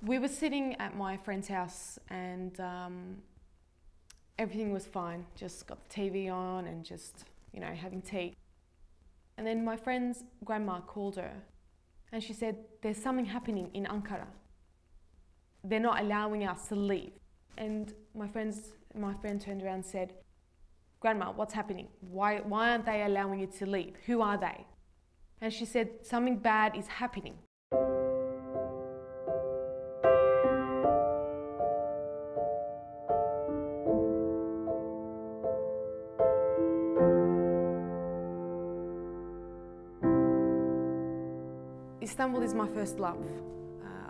We were sitting at my friend's house and everything was fine. Just got the TV on and just, you know, having tea. And then my friend's grandma called her and she said, there's something happening in Ankara. They're not allowing us to leave. And my friend turned around and said, Grandma, what's happening? Why aren't they allowing you to leave? Who are they? And she said, something bad is happening. Istanbul is my first love.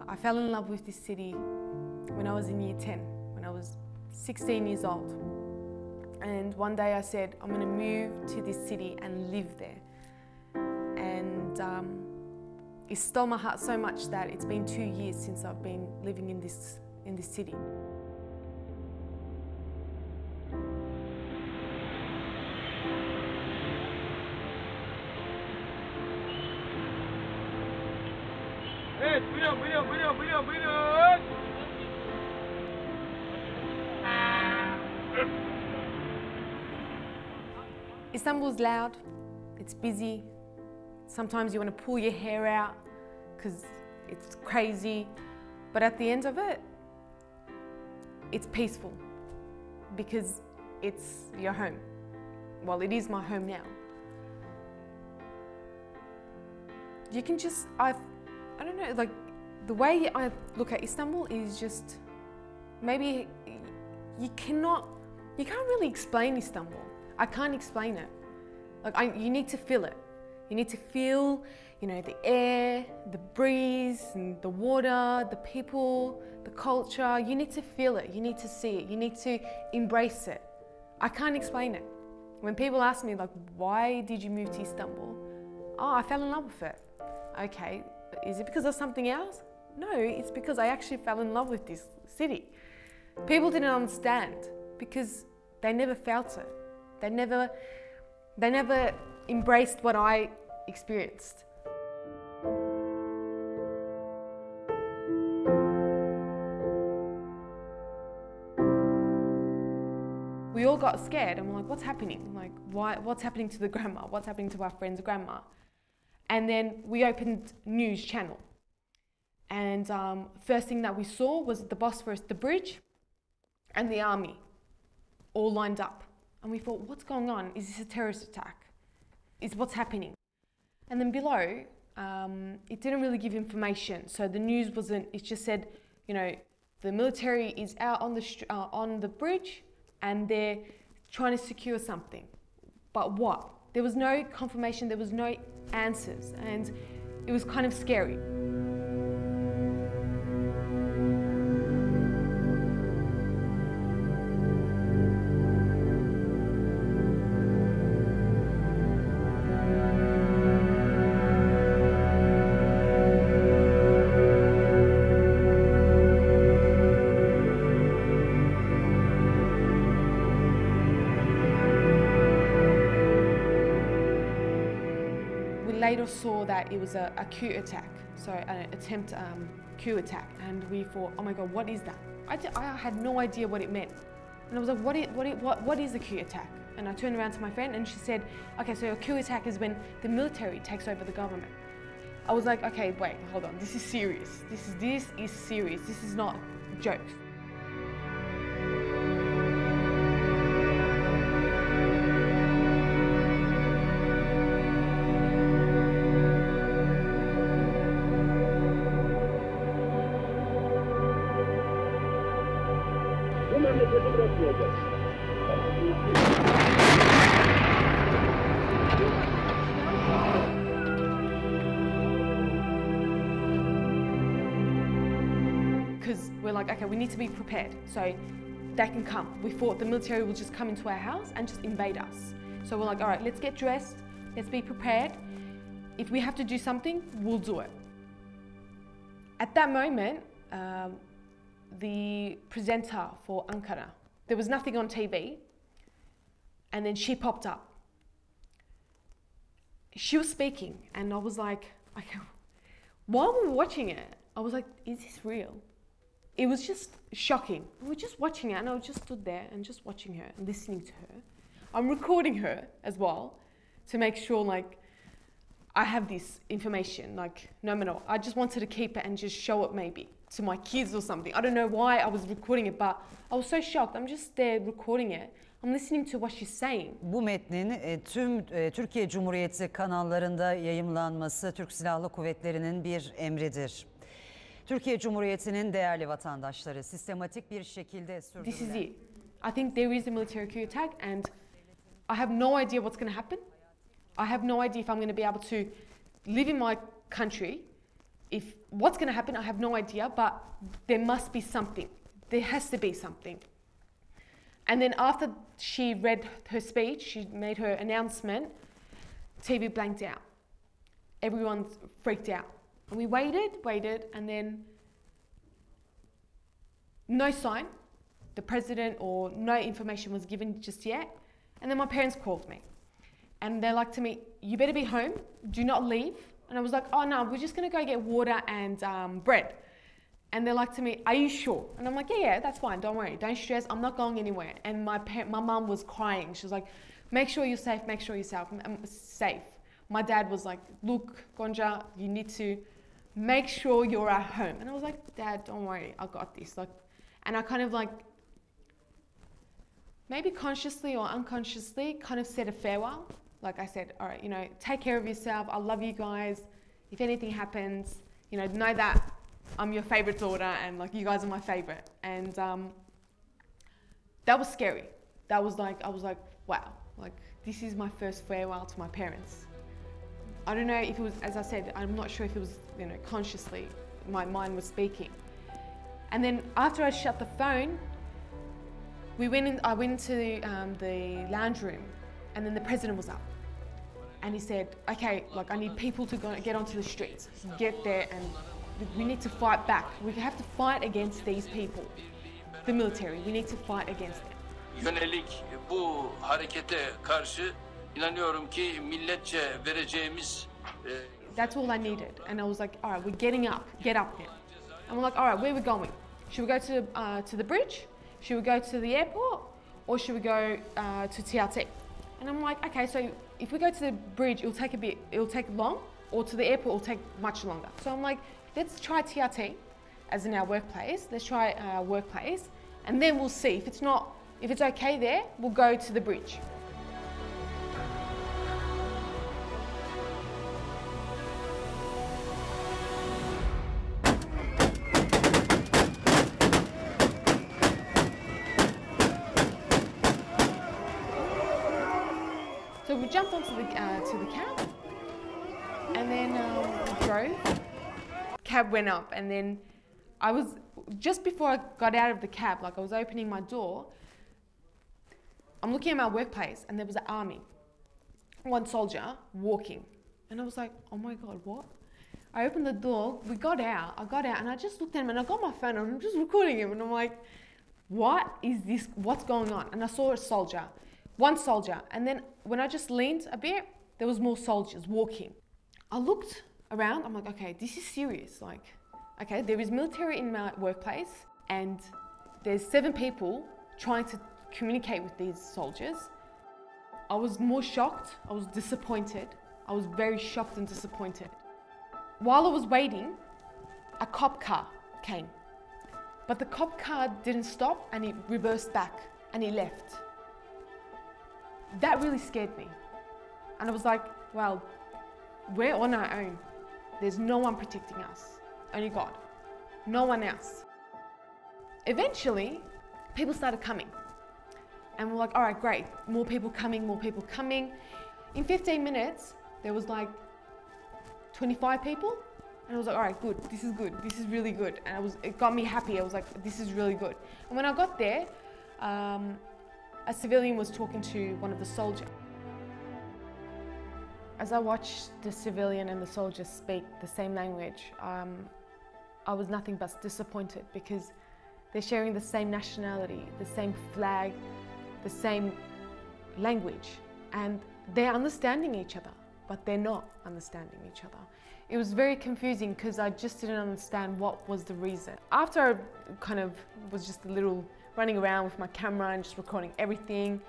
I fell in love with this city when I was in year 10, when I was 16 years old. And one day I said, I'm going to move to this city and live there. And it stole my heart so much that it's been 2 years since I've been living in this city. Evet, buyurun. Istanbul is loud, it's busy. Sometimes you want to pull your hair out because it's crazy. But at the end of it, it's peaceful because it's your home. Well, it is my home now. You can just, I don't know, like the way I look at Istanbul is just, maybe you can't really explain Istanbul. I can't explain it. Like you need to feel it. You need to feel, you know, the air, the breeze, and the water, the people, the culture. You need to feel it. You need to see it. You need to embrace it. I can't explain it. When people ask me, like, why did you move to Istanbul? Oh, I fell in love with it. Okay, is it because of something else? No, it's because I actually fell in love with this city. People didn't understand because they never felt it. They never embraced what I experienced. We all got scared and we're like, what's happening? Like, what's happening to the grandma? What's happening to our friend's grandma? And then we opened news channel. And first thing that we saw was the Bosphorus, the bridge, and the army all lined up. And we thought, what's going on? Is this a terrorist attack? Is what's happening? And then below, it didn't really give information. So the news wasn't, it just said, you know, the military is out on the bridge and they're trying to secure something. But what? There was no confirmation, there was no answers, and it was kind of scary. Later saw that it was a coup attack, so an attempt coup attack, and we thought, oh my God, what is that? I had no idea what it meant, and I was like, what is a coup attack? And I turned around to my friend, and she said, okay, so a coup attack is when the military takes over the government. I was like, okay, wait, hold on, this is serious. This is serious. This is not jokes. Because we're like, okay, we need to be prepared so they can come. We thought the military will just come into our house and just invade us. So we're like, all right, let's get dressed, let's be prepared. If we have to do something, we'll do it. At that moment, the presenter for Ankara, there was nothing on TV, and then she popped up. She was speaking, and I was like, okay, while we were watching it, I was like, is this real? it was just shocking. We were just watching it, and I was just stood there and just watching her and listening to her. I'm recording her as well to make sure like I have this information, like no matter what. I just wanted to keep it and just show it maybe to my kids or something. I don't know why I was recording it, but I was so shocked. I'm just there recording it. I'm listening to what she's saying. Bu metnin tüm Türkiye Cumhuriyeti kanallarında yayımlanması Türk Silahlı Kuvvetleri'nin bir emridir. Türkiye Cumhuriyeti'nin değerli vatandaşları sistematik bir şekilde sürdürülen... This is it. I think there is a military coup attack and I have no idea what's going to happen. I have no idea if I'm going to be able to live in my country. If what's going to happen, I have no idea, but there must be something. There has to be something. And then after she read her speech, she made her announcement, TV blanked out. Everyone freaked out. And we waited, and then no sign, the president or no information was given just yet. And then my parents called me. And they're like to me, you better be home, do not leave. And I was like, oh no, we're just gonna go get water and bread. And they're like to me, are you sure? And I'm like, yeah, that's fine, don't worry, don't stress, I'm not going anywhere. And my mum was crying. She was like, make sure you're safe, make sure you're safe. My dad was like, look, Gonja, you need to make sure you're at home. And I was like, Dad, don't worry, I got this. Like, and I kind of like, maybe consciously or unconsciously, kind of said a farewell. Like I said, all right, you know, take care of yourself, I love you guys. If anything happens, you know that I'm your favorite daughter and like you guys are my favorite. And that was scary. That was like, I was like, wow, like this is my first farewell to my parents. I don't know if it was, as I said, I'm not sure if it was, you know, consciously, my mind was speaking. And then after I shut the phone, I went into the lounge room, and then the president was up. And he said, okay, like I need people to get onto the streets, get there, and we need to fight back. We have to fight against these people, the military. We need to fight against them. Yönelik bu harekete karşı inanıyorum ki milletçe vereceğimiz... That's all I needed. And I was like, all right, we're getting up, get up now. And we're like, all right, where are we going? Should we go to the bridge? Should we go to the airport? Or should we go to TRT? And I'm like, okay, so if we go to the bridge, it'll take long, or to the airport, it'll take much longer. So I'm like, let's try TRT, as in our workplace. Let's try our workplace, and then we'll see. If it's okay there, we'll go to the bridge. So we jumped onto the cab, and then we drove. Cab went up, and then I was, just before I got out of the cab, like I was opening my door, I'm looking at my workplace, and there was an army, one soldier walking, and I was like, oh my God, what? I opened the door, I got out, and I just looked at him, and I got my phone, and I'm just recording him, and I'm like, what is this, what's going on? And I saw a soldier, one soldier, and then when I just leaned a bit, there was more soldiers walking. I looked around, I'm like, okay, this is serious. Like, okay, there is military in my workplace, and there's 7 people trying to communicate with these soldiers. I was more shocked, I was disappointed. I was very shocked and disappointed. While I was waiting, a cop car came. But the cop car didn't stop, and it reversed back, and it left. That really scared me. And I was like, well, we're on our own. There's no one protecting us, only God, no one else. Eventually, people started coming. And we're like, all right, great, more people coming, more people coming. In 15 minutes, there was like 25 people. And I was like, all right, good, this is really good. And it got me happy, I was like, this is really good. And when I got there, a civilian was talking to one of the soldiers. As I watched the civilian and the soldier speak the same language, I was nothing but disappointed, because they're sharing the same nationality, the same flag, the same language, and they're understanding each other, but they're not understanding each other. It was very confusing because I just didn't understand what was the reason. After I kind of was just a little running around with my camera and just recording everything,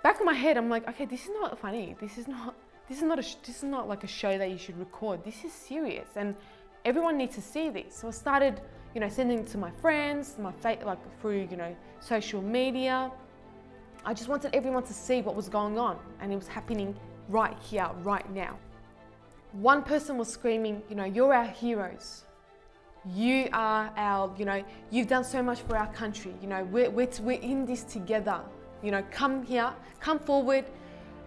back in my head I'm like, okay, this is not funny. This is not like a show that you should record. This is serious and everyone needs to see this. So I started, you know, sending it to my friends, like through, you know, social media. I just wanted everyone to see what was going on, and it was happening right here, right now. One person was screaming, you know, you're our heroes. You are our, you know, you've done so much for our country. You know, we're in this together. You know, come here, come forward,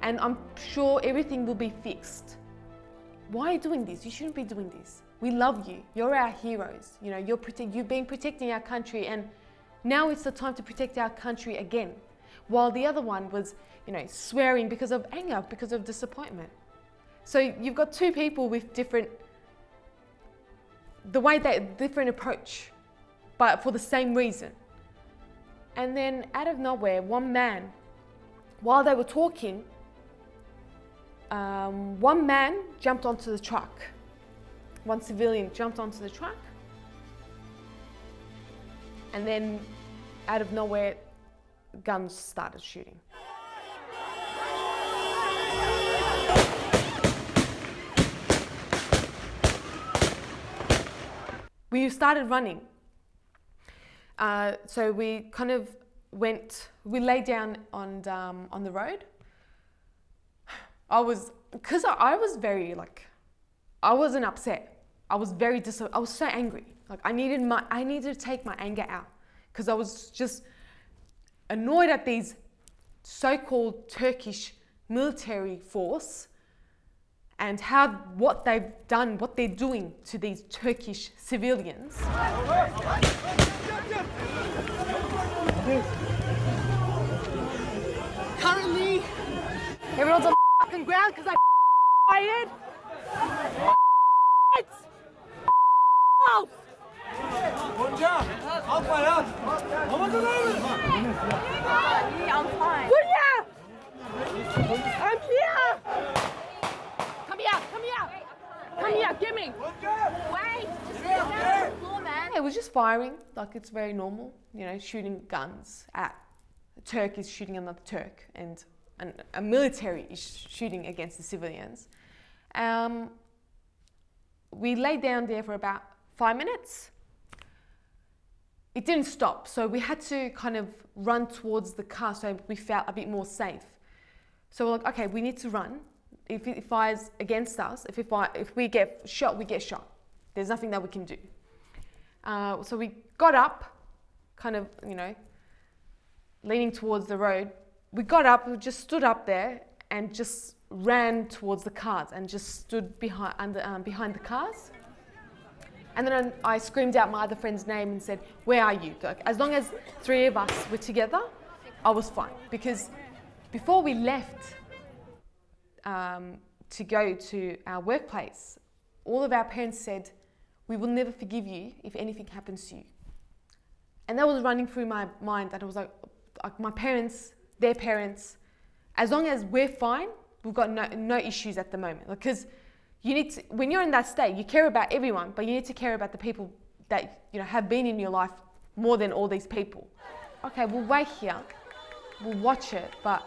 and I'm sure everything will be fixed. Why are you doing this? You shouldn't be doing this. We love you. You're our heroes. You know, you've been protecting our country, and now it's the time to protect our country again. While the other one was, you know, swearing because of anger, because of disappointment. So you've got two people with different approach, but for the same reason. And then out of nowhere, one man, while they were talking, one man jumped onto the truck. One civilian jumped onto the truck, and then out of nowhere, guns started shooting. We started running. So we kind of we lay down on the road. I was very like, I wasn't upset. I was so angry. Like I needed to take my anger out because I was just annoyed at these so-called Turkish military force and what they've done, what they're doing to these Turkish civilians. Currently, everyone's on the fucking ground because I fired. I'm fine. I'm here. Come here, give me. Wait. It was just firing, like it's very normal, you know, shooting guns at a Turk is shooting another Turk, and a military is shooting against the civilians. We lay down there for about 5 minutes. It didn't stop, so we had to kind of run towards the car so we felt a bit more safe. So we're like, okay, we need to run. If it fires against us, if we get shot, we get shot. There's nothing that we can do. So we got up, kind of, you know, leaning towards the road. We got up, we just stood up there and just ran towards the cars and just stood behind the cars. And then I screamed out my other friend's name and said, where are you? Like, as long as 3 of us were together, I was fine. Because before we left to go to our workplace, all of our parents said, we will never forgive you if anything happens to you. And that was running through my mind, that it was like my parents, their parents, as long as we're fine, we've got no issues at the moment. Because you need to, when you're in that state, you care about everyone, but you need to care about the people that, you know, have been in your life more than all these people. Okay, we'll wait here, we'll watch it, but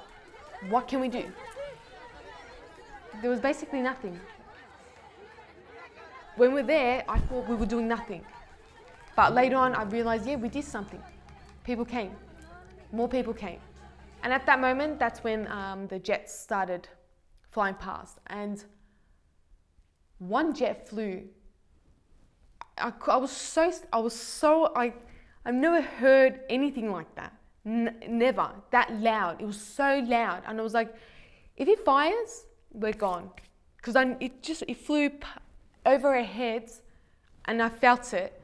what can we do? There was basically nothing. When we're there, I thought we were doing nothing. But later on, I realized, yeah, we did something. People came, more people came. And at that moment, that's when the jets started flying past. And one jet flew. I've never heard anything like that. Never, that loud. It was so loud. And I was like, if it fires, we're gone. Because it flew over our heads and I felt it.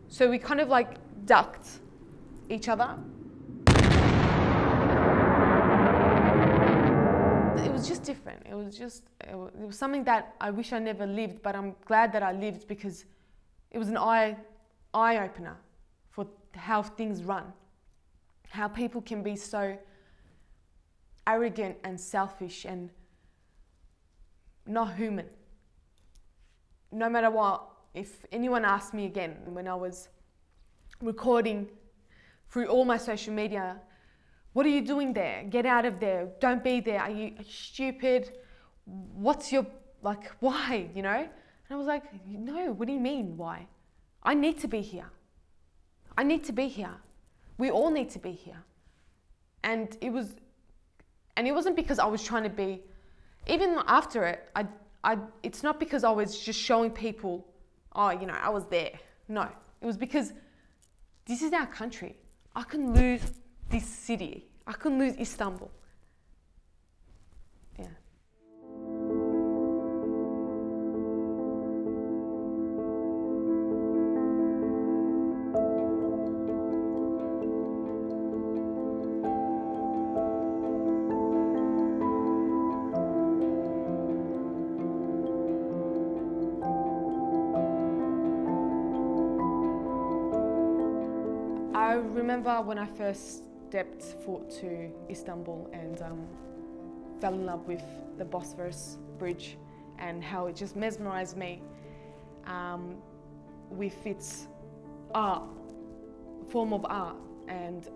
So we kind of like ducked each other. It was just different. It was something that I wish I never lived, but I'm glad that I lived because it was an eye opener for how things run. How people can be so arrogant and selfish and not human. no matter what, if anyone asked me again when I was recording through all my social media, what are you doing there? Get out of there. Don't be there. Are you stupid? What's your, like, why, you know? And I was like, no, what do you mean, why? I need to be here. I need to be here. We all need to be here. And it wasn't because I was trying to be, even after it, it's not because I was just showing people, oh, you know, I was there. No, it was because this is our country. I can lose this city. I can lose Istanbul. Yeah. I remember when I first stepped foot to Istanbul and fell in love with the Bosphorus Bridge and how it just mesmerised me with its form of art, and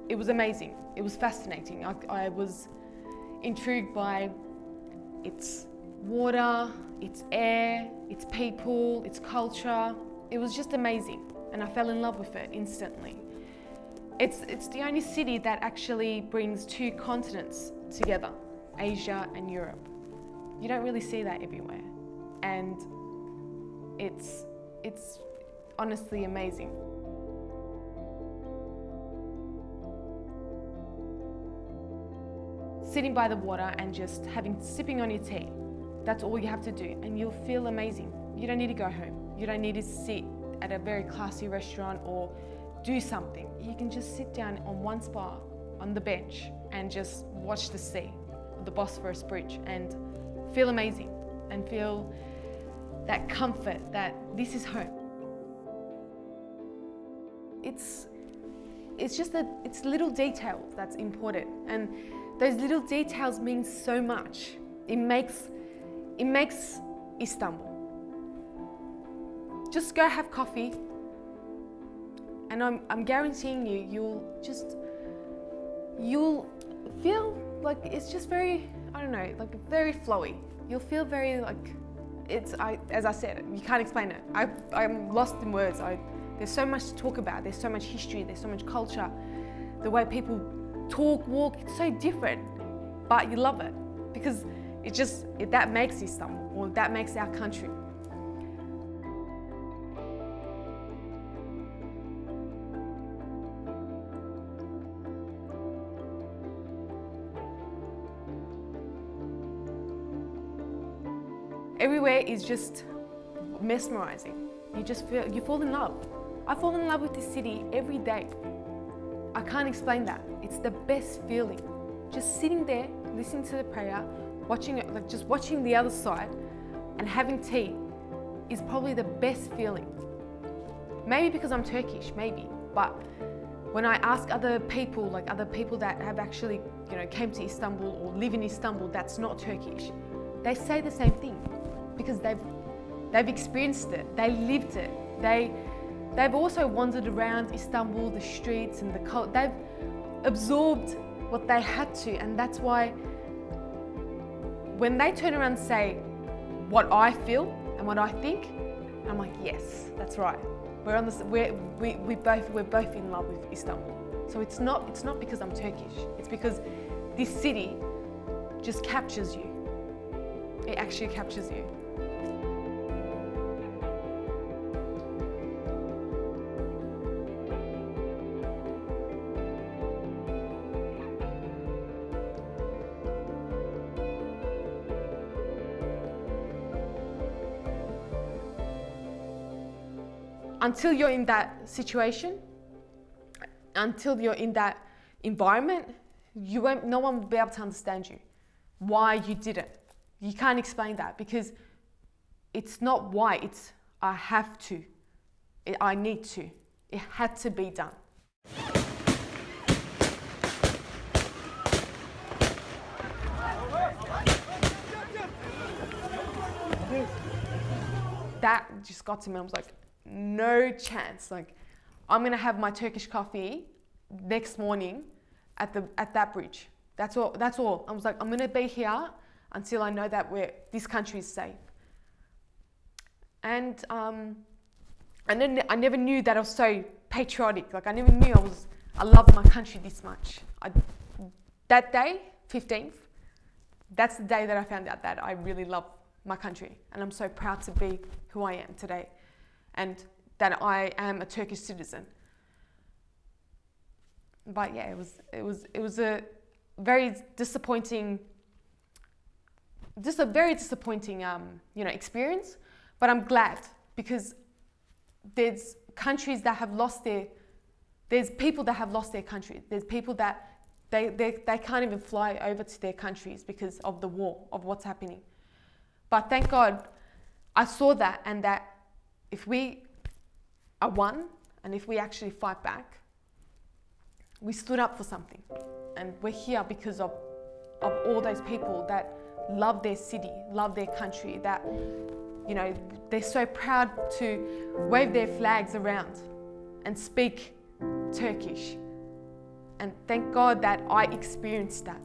it was amazing. It was fascinating. I was intrigued by its water, its air, its people, its culture. It was just amazing, and I fell in love with it instantly. It's the only city that actually brings two continents together, Asia and Europe. You don't really see that everywhere, and it's honestly amazing. Sitting by the water and just sipping on your tea, that's all you have to do, and you'll feel amazing. You don't need to go home. You don't need to sit at a very classy restaurant or do something. You can just sit down on one spot on the bench and just watch the sea, the Bosphorus Bridge, and feel amazing and feel that comfort that this is home. It's little details that's important, and those little details mean so much. It makes Istanbul. Just go have coffee, and I'm guaranteeing you, you'll feel like it's just very, I don't know, like very flowy. You'll feel very like, as I said, you can't explain it. I'm lost in words. There's so much to talk about. There's so much history. There's so much culture. The way people talk, walk, it's so different, but you love it because that makes Istanbul, or that makes our country. Everywhere is just mesmerizing. You fall in love. I fall in love with this city every day. I can't explain that. It's the best feeling. Just sitting there, listening to the prayer, watching it, like just watching the other side and having tea is probably the best feeling. Maybe because I'm Turkish, maybe, but when I ask other people that have actually, you know, came to Istanbul or live in Istanbul that's not Turkish, they say the same thing because they've experienced it, they lived it, they've also wandered around Istanbul, the streets and the culture. They've absorbed what they had to, and that's why when they turn around and say what I feel and what I think, I'm like, yes, that's right. We're both in love with Istanbul. So it's not because I'm Turkish. It's because this city just captures you. It actually captures you. Until you're in that situation, until you're in that environment, no one will be able to understand you, why you did it. You can't explain that because it's not why, it's I have to, I need to. It had to be done. that just got to me. I was like, no chance. Like, I'm gonna have my Turkish coffee next morning at that bridge. That's all. I was like, I'm gonna be here until I know that this country is safe. And I never knew that I was so patriotic. Like, I never knew I loved my country this much. That day, 15th, that's the day that I found out that I really love my country, and I'm so proud to be who I am today, and that I am a Turkish citizen. But yeah, it was a very disappointing, experience. But I'm glad, because there's countries that have lost there's people that have lost their country. There's people that they can't even fly over to their countries because of the war, of what's happening. But thank God I saw that, and that if we are one, and if we actually fight back, we stood up for something. And we're here because of all those people that love their city, love their country, that, they're so proud to wave their flags around and speak Turkish. And thank God that I experienced that.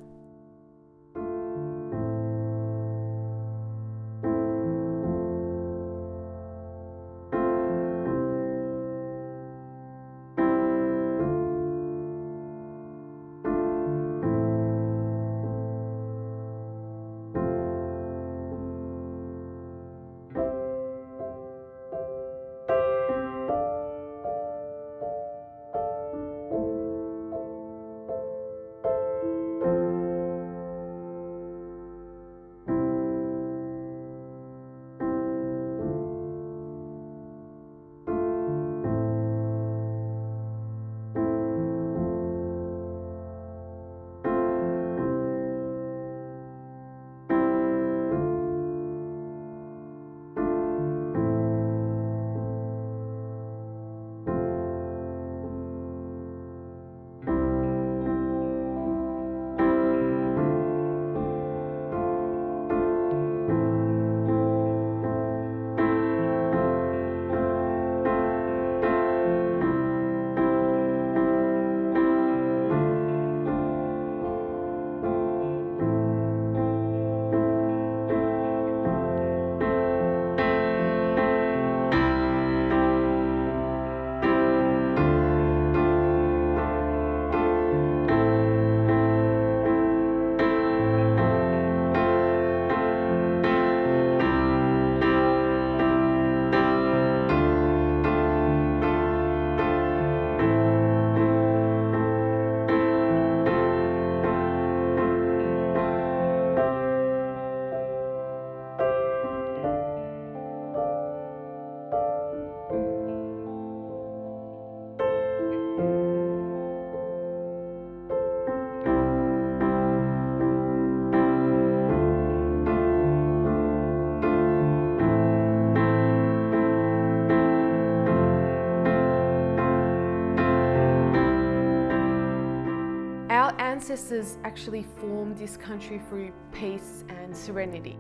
Ancestors actually formed this country through peace and serenity.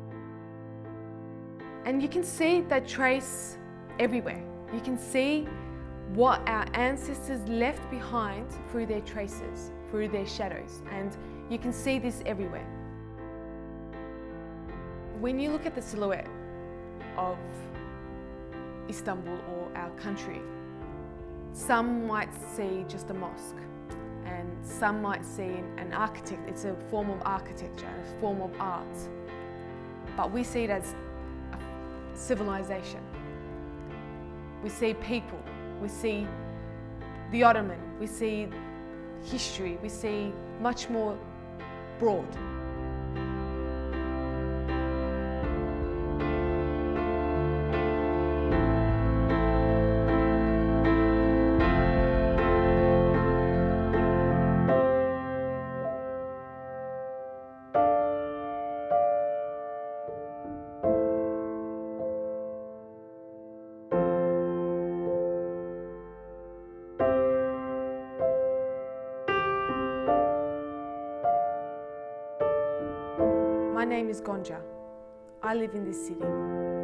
And you can see that trace everywhere. You can see what our ancestors left behind through their traces, through their shadows, and you can see this everywhere. When you look at the silhouette of Istanbul or our country, some might see just a mosque, and some might see an architect. It's a form of architecture, a form of art. But we see it as a civilization. We see people, we see the Ottoman, we see history, we see much more broad. My name is Gonja. I live in this city.